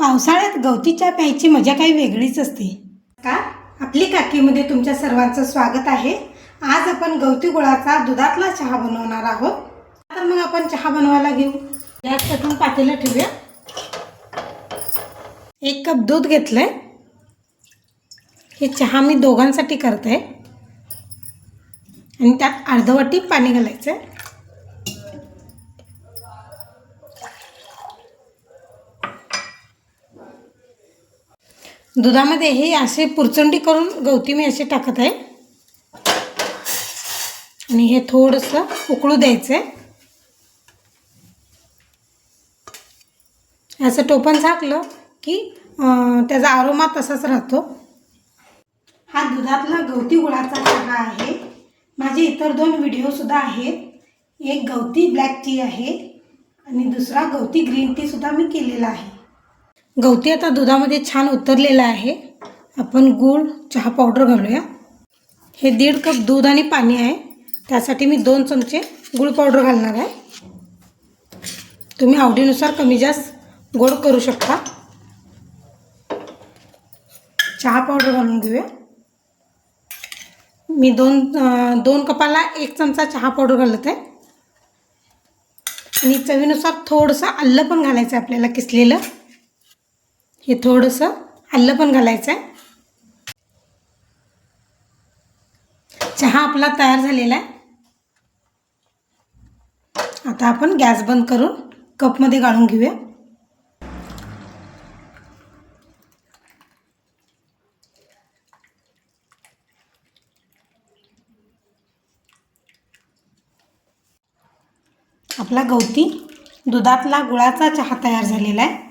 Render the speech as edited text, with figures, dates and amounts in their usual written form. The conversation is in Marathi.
पावसाळ्यात गवती चहा प्यायची मजा काही वेगळीच असते का? आपली काकीमध्ये तुमच्या सर्वांचं स्वागत आहे। आज आपण गवती गुळाचा दुधातला चहा बनवणार आहोत। तर मग आपण चहा बनवायला घेऊ। गॅस पेटवून पातेलं ठेवूया। 1 कप दूध घेतलंय। हे चहा मी दोघांसाठी करते आणि त्यात अर्धी वाटी पाणी घालायचं। दुधामध्ये हे असे पुरचंडी करून गवती मी असे टाकत आहे आणि हे थोडंसं उकळू द्यायचं। असं टोपण झाकलं की त्याचा आरोमा तसाच राहतो। हा दुधातला गवती गुळाचा चहा आहे। माझे इतर 2 व्हिडिओ सुद्धा आहेत। एक गवती ब्लॅक टी आहे आणि दुसरा गवती ग्रीन टी सुद्धा मी केलेला आहे। गवती आता दुधामध्ये छान उतरलेला आहे। आपण गूळ चहा पावडर घालूया। हे 1.5 कप दूध आणि पाणी आहे, त्यासाठी मी 2 चमचे गूळ पावडर घालणार आहे। तुम्ही आवडीनुसार कमी जास्त गोड करू शकता। चहा पावडर घालून घेऊया। मी 2 कपाला 1 चमचा चहा पावडर घालत आहे आणि चवीनुसार थोडंसं आलं पण घालायचं आहे आपल्याला, किसलेलं। हे थोडंसं आलं पण घालायचं आहे। चहा आपला तयार झालेला आहे। आता आपण गॅस बंद करून कपमध्ये गाळून घेऊया। आपला गवती दुधातला गुळाचा चहा तयार झालेला आहे।